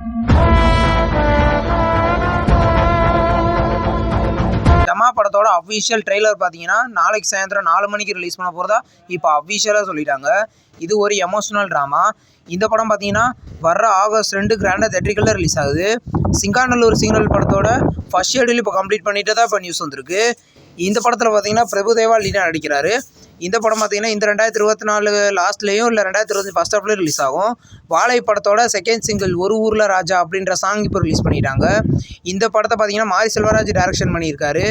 தமா படத்தோட official trailer பார்த்தீங்கன்னா நாளைக்கு சாயந்தரம் 4 மணிக்கு ரிலீஸ் பண்ண போகிறதா இப்போ அஃபிஷியலாக சொல்லிட்டாங்க. இது ஒரு எமோஷனல் ட்ராமா. இந்த படம் பார்த்தீங்கன்னா வர்ற ஆகஸ்ட் 2 கிராண்டாக தேட்டரிக்கலில் ரிலீஸ் ஆகுது. சிங்காநல்லூர் சிக்னல் படத்தோட ஃபர்ஸ்ட் ஷெட்யூல் இப்போ கம்ப்ளீட் பண்ணிட்டு தான் இப்போ நியூஸ் வந்திருக்கு. இந்த படத்தில் பார்த்தீங்கன்னா பிரபுதேவா லீடாக நடிக்கிறாரு. இந்த படம் பார்த்தீங்கன்னா இந்த 2024 லாஸ்ட்லேயும் இல்லை 2025 ஃபர்ஸ்ட் ஹாஃப்லேயும் ரிலீஸ் ஆகும். வாழை படத்தோட செகண்ட் சிங்கிள் ஒரு ஊரில் ராஜா அப்படின்ற சாங் இப்போ ரிலீஸ் பண்ணிட்டாங்க. இந்த படத்தை பார்த்தீங்கன்னா மாரி செல்வராஜ் டைரக்ஷன் பண்ணியிருக்காரு.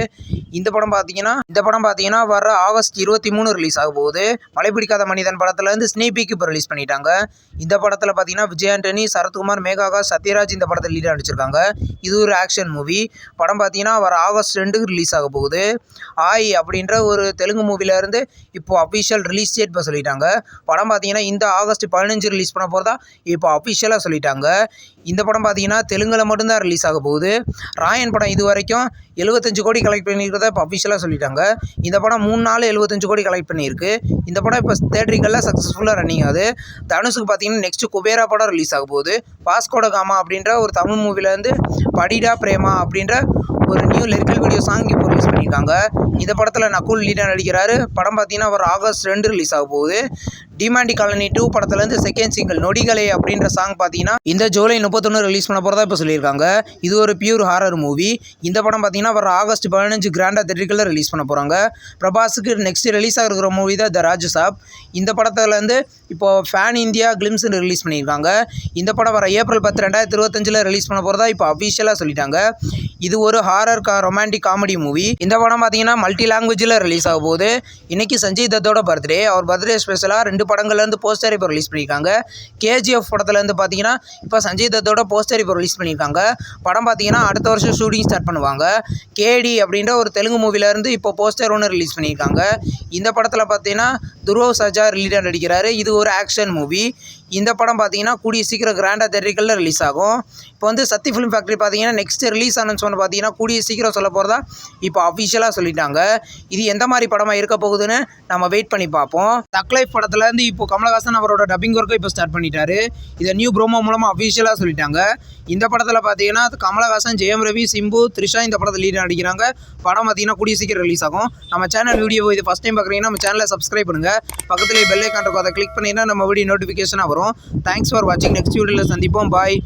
இந்த படம் பார்த்தீங்கன்னா வர ஆகஸ்ட் 23 ரிலீஸ் ஆக போகுது. மழை பிடிக்காத மனிதன் படத்துலேருந்து ஸ்னீபிக்கு இப்போ ரிலீஸ் பண்ணிட்டாங்க. இந்த படத்தில் பார்த்தீங்கன்னா விஜய் ஆண்டனி, சரத்குமார், மேகாகாஷ், சத்யராஜ் இந்த படத்தில் லீடாக நடிச்சிருக்காங்க. இது ஒரு ஆக்ஷன் மூவி. படம் பார்த்தீங்கன்னா வர ஆகஸ்ட் 2 ரிலீஸ் ஆக போகுது. ஆய் அப்படின்ற ஒரு தெலுங்கு மூவிலேருந்து இப்போ அஃபிஷியல் ரிலீஸ் டேட் இப்போ சொல்லிட்டாங்க. படம் பார்த்தீங்கன்னா இந்த ஆகஸ்ட் 15 ரிலீஸ் பண்ண போகிறதா இப்போ அஃபிஷியலாக சொல்லிட்டாங்க. இந்த படம் பார்த்தீங்கன்னா தெலுங்கில் மட்டும்தான் ரிலீஸ் ஆக போகுது. ராயன் படம் இது வரைக்கும் 75 கோடி கலெக்ட் பண்ணியிருக்கிறதா இப்போ அஃபிஷியலாக சொல்லிட்டாங்க. இந்த படம் 3 நாள் 75 கோடி கலெக்ட் பண்ணியிருக்கு. இந்த படம் இப்போ தேட்டரிக்கெல்லாம் சக்ஸஸ்ஃபுல்லாக ரன்னிங் ஆகுது. தனுஷுக்கு பார்த்தீங்கன்னா நெக்ஸ்ட் குபேரா படம் ரிலீஸ் ஆக போகுது. பாஸ்கோட காமா அப்படின்ற ஒரு தமிழ் மூவிலேருந்து படிடா பிரேமா அப்படின்ற ஒரு நியூ லிரிக்கல் வீடியோ சாங் இப்போ ரிலீஸ் பண்ணியிருக்காங்க. இந்த படத்தில் நக்குல் லீடாக நடிக்கிறாரு. படம் பார்த்தீங்கன்னா ஒரு ஆகஸ்ட் 2 ரிலீஸ் ஆக போகுது. டிமாண்டி காலனி 2 படத்துலேருந்து செகண்ட் சிங்கிள் நொடிகளே அப்படின்ற சாங் பார்த்தீங்கன்னா இந்த ஜூலை 31 ரிலீஸ் பண்ண போகிறதா இப்போ சொல்லியிருக்காங்க. இது ஒரு பியூர் ஹாரர் மூவி. இந்த படம் பார்த்தீங்கன்னா வர ஆகஸ்ட் 15 கிராண்டாக தேட்டரிக்கலில் ரிலீஸ் பண்ண போகிறாங்க. பிரபாஸுக்கு நெக்ஸ்ட் ரிலீஸ் ஆகிருக்கிற மூவி தான் த ராஜ் சாப். இந்த படத்துலேருந்து இப்போது ஃபேன் இந்தியா கிளிம்ஸ் ரிலீஸ் பண்ணியிருக்காங்க. இந்த படம் வர ஏப்ரல் 10 2025 ரிலீஸ் பண்ண போகிறதா இப்போ அஃபிஷியலாக சொல்லிட்டாங்க. இது ஒரு ஹாரர் ரொமான்டிக் காமெடி மூவி. இந்த படம் பார்த்தீங்கன்னா மல்டி லாங்குவேஜில் ரிலீஸ் ஆக போகுது. இன்றைக்கி சஞ்சய் தத்தோட பர்த்டே. அவர் பர்த்டே ஸ்பெஷலாக 2 படங்கள்லேருந்து போஸ்டர் இப்போ ரிலீஸ் பண்ணியிருக்காங்க. கேஜிஎஃப் படத்துலேருந்து பார்த்தீங்கன்னா இப்போ சஞ்சய் தத்தோட போஸ்டர் இப்போ ரிலீஸ் பண்ணியிருக்காங்க. படம் பார்த்தீங்கன்னா அடுத்த வருஷம் ஷூட்டிங் ஸ்டார்ட் பண்ணுவாங்க. கேடி அப்படின்ற ஒரு தெலுங்கு மூவிலேருந்து இப்போ போஸ்டர் ஒன்று ரிலீஸ் பண்ணியிருக்காங்க. இந்த படத்தில் பார்த்தீங்கன்னா துருவ் சஜா லீடாக நடிக்கிறாரு. இது ஒரு ஆக்ஷன் மூவி. இந்த படம் பார்த்தீங்கன்னா கூடிய சீக்கிரம் கிராண்டாக தேட்டரிக்கலில் ரிலீஸ் ஆகும். இப்போ வந்து சக்தி ஃபிலிம் ஃபேக்ட்ரி பார்த்தீங்கன்னா நெக்ஸ்ட் ரிலீஸ் அனௌன்ஸ்மெண்ட் பார்த்தீங்கன்னா கூடிய சீக்கிரம் சொல்ல போகிறதா இப்போ அஃபிஷியலாக சொல்லிட்டாங்க. இது எந்த மாதிரி படமாக இருக்க போகுதுன்னு நம்ம வெயிட் பண்ணி பார்ப்போம். தக் லைஃப் படத்துலேருந்து இப்போ கமலஹாசன் அவரோட டப்பிங் ஒர்க்கை இப்போ ஸ்டார்ட் பண்ணிட்டாரு. இதை நியூ ப்ரோமோ மூலமாக அஃபிஷியலாக சொல்லிட்டாங்க. இந்த படத்தில் பார்த்தீங்கன்னா கமலஹாசன், ஜெயம் ரவி, சிம்பு, த்ரிஷா இந்த படத்தில் லீடாக நடிக்கிறாங்க. படம் பார்த்தீங்கன்னா கூடிய சீக்கிரம் ரிலீஸ் ஆகும். நம்ம சேனல் வீடியோ இது ஃபஸ்ட் டைம் பார்க்குறீங்கன்னா நம்ம சேனலை சப்ஸ்கிரைப் பண்ணுங்கள். பக்கத்துலேயே பெல் ஐகான் இருக்கும், அதை கிளிக் பண்ணிங்கன்னா நம்ம வீடியோ நோட்டிஃபிகேஷனாக வரும். தேங்க்ஸ் ஃபார் வாட்சிங். நெக்ஸ்ட் வீடியோவில் சந்திப்போம். பாய்.